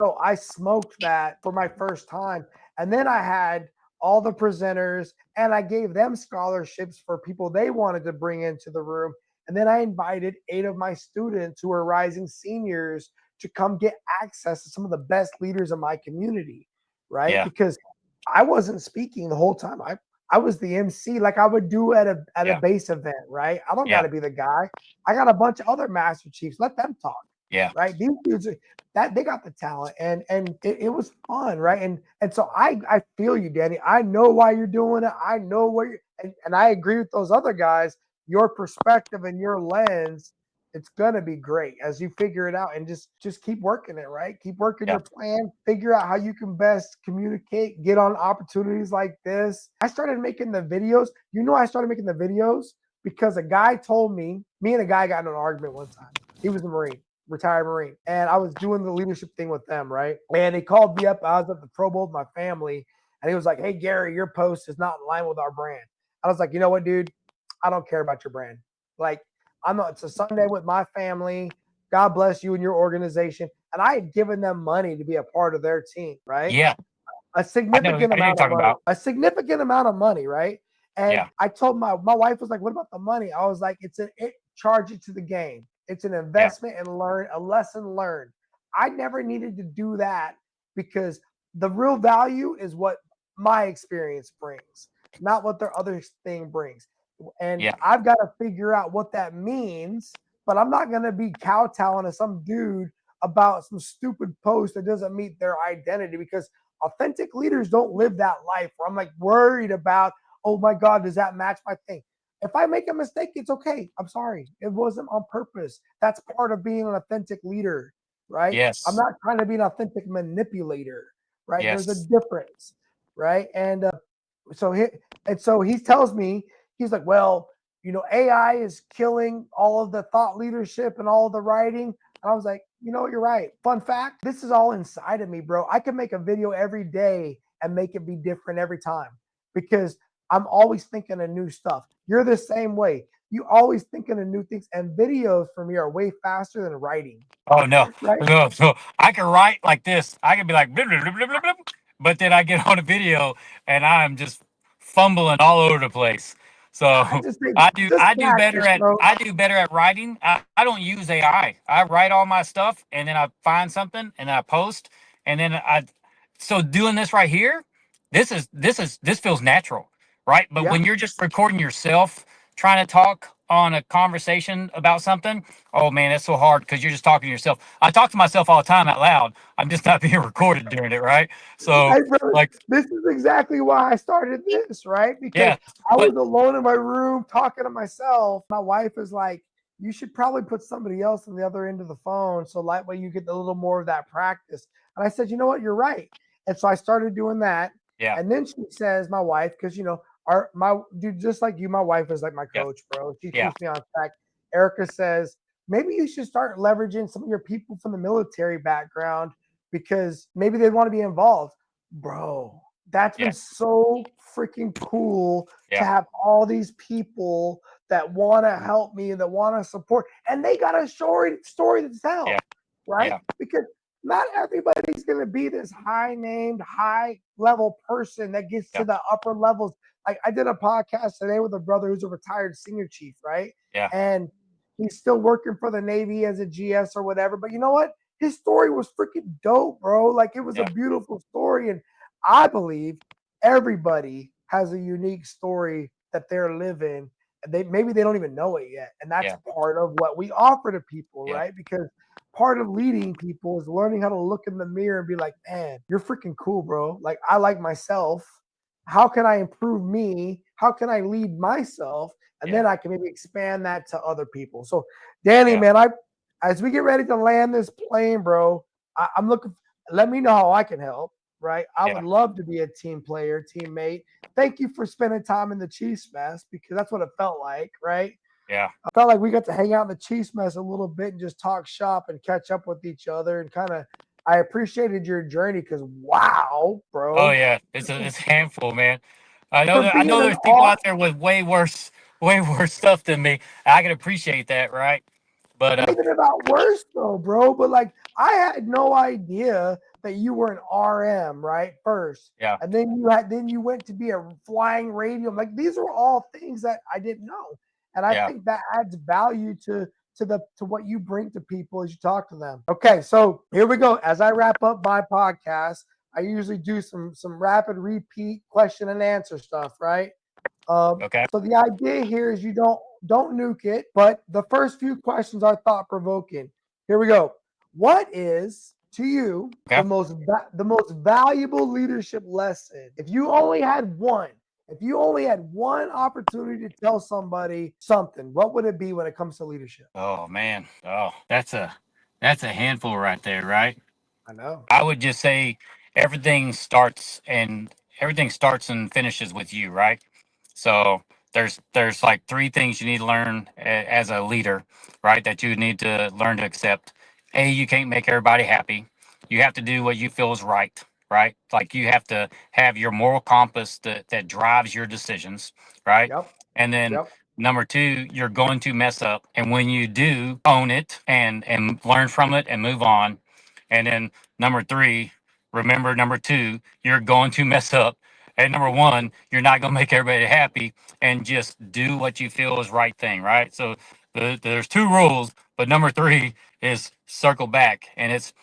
So I smoked that for my first time. And then I had all the presenters and I gave them scholarships for people they wanted to bring into the room. And then I invited 8 of my students who are rising seniors to come get access to some of the best leaders in my community, right? Yeah. Because I wasn't speaking the whole time. I was the MC like I would do at a Yeah. base event, right? I don't got Yeah. to be the guy. I got a bunch of other master chiefs. Let them talk, Yeah. right? These dudes that they got the talent and it was fun, right? And so I feel you, Danny. I know why you're doing it. I know what you're and I agree with those other guys. Your perspective and your lens, it's gonna be great as you figure it out and just keep working it, right? Keep working Yeah. your plan, figure out how you can best communicate, get on opportunities like this. I started making the videos. I started making the videos because a guy told me and a guy got in an argument one time. He was a Marine, retired Marine. And I was doing the leadership thing with them, right? And he called me up. I was at the Pro Bowl with my family. And he was like, "Hey, Gary, your post is not in line with our brand." I was like, "You know what, dude? I don't care about your brand. Like, I'm not, it's a Sunday with my family. God bless you and your organization." And I had given them money to be a part of their team, right? Yeah. A I know. significant I know you're amount of talking money, about. a significant amount of money, right? And Yeah. I told my wife was like, "What about the money?" I was like, charge it to the game. It's an Yeah. investment and learn a lesson learned. I never needed to do that because the real value is what my experience brings, not what their other thing brings. And Yeah. I've got to figure out what that means, but I'm not going to be kowtowing to some dude about some stupid post that doesn't meet their identity because authentic leaders don't live that life where I'm like worried about, oh my God, does that match my thing? If I make a mistake, it's okay. I'm sorry. It wasn't on purpose. That's part of being an authentic leader, right? I'm Yes. not trying to be an authentic manipulator, right? There's a Yes. difference, right? So he so he tells me, he's like, well, AI is killing all of the thought leadership and all of the writing. And I was like, you're right. Fun fact, this is all inside of me, bro. I can make a video every day and make it be different every time because I'm always thinking of new stuff. You're the same way. You always thinking of new things, and videos for me are way faster than writing, Oh no. right? No. So I can write like this. I can be like, blah, blah, blah, blah, blah, blah, but then I get on a video and I'm just fumbling all over the place. I So just think I do. just I do better practice, at. bro. I do better at writing. I don't use AI. I write all my stuff and then I find something and I post and then I. So doing this right here, this feels natural, right? But Yeah. when you're just recording yourself trying to talk on a conversation about something, oh man, that's so hard because you're just talking to yourself. I talk to myself all the time out loud. I'm just not being recorded during it, right? So Hey, brother, like, this is exactly why I started this, right? Because yeah, I but was alone in my room talking to myself. My wife is like, you should probably put somebody else on the other end of the phone so that way you get a little more of that practice. And I said, you know what, you're right. And so I started doing that. yeah, And then she says, my wife, because our my dude, just like you, my wife is like my yeah, coach, bro. She yeah, keeps me on track. Erica says, maybe you should start leveraging some of your people from the military background because maybe they want to be involved. Bro, that's been yeah, so freaking cool to yeah, have all these people that want to help me and that want to support, and they got a story to yeah, tell, right? yeah, Because not everybody's going to be this high named, high level person that gets to yeah, the upper levels. Like I did a podcast today with a brother who's a retired senior chief, right? yeah, And he's still working for the Navy as a GS or whatever. But you know what? His story was freaking dope, bro. Like it was a yeah, beautiful story. And I believe everybody has a unique story that they're living. Maybe they don't even know it yet. And that's yeah, part of what we offer to people, yeah, right? Because part of leading people is learning how to look in the mirror and be like, man, you're freaking cool, bro. Like I like myself. How can I improve me? How can I lead myself? And yeah, then I can maybe expand that to other people. So Danny, yeah, man, as we get ready to land this plane, bro, I'm looking. Let me know how I can help. Right, I would yeah, love to be a team player, teammate. Thank you for spending time in the Chiefs mess because that's what it felt like. Right, yeah. I felt like we got to hang out in the Chiefs mess a little bit and just talk shop and catch up with each other and kind of. I appreciated your journey because wow, Oh bro, yeah, it's a handful, man. I know for that I being know an there's people all out there with way worse stuff than me. I can appreciate that, right? But not even about worse though, bro. But like, I had no idea that you were an RM, right? First. Yeah. And then you went to be a flying radio. Like these are all things that I didn't know. And I Yeah. think that adds value to what you bring to people as you talk to them. Okay, so here we go. As I wrap up my podcast, I usually do some rapid repeat question and answer stuff, right? Okay. So the idea here is you don't nuke it, but the first few questions are thought provoking. Here we go. What is to you Okay. the most valuable leadership lesson? If you only had one, if you only had one opportunity to tell somebody something, what would it be when it comes to leadership? Oh man. Oh, that's a handful right there, right? I know. I would just say everything starts and everything starts and finishes with you, right? So there's like three things you need to learn as a leader, right? That you need to learn to accept. A, you can't make everybody happy. You have to do what you feel is right, right? Like you have to have your moral compass that drives your decisions, right? Yep. And then Yep. number two, you're going to mess up, and when you do, own it and learn from it and move on. And then number three, remember number two, you're going to mess up. And number one, you're not going to make everybody happy, and just do what you feel is right thing, right? So there's two rules, but number three is circle back, and it's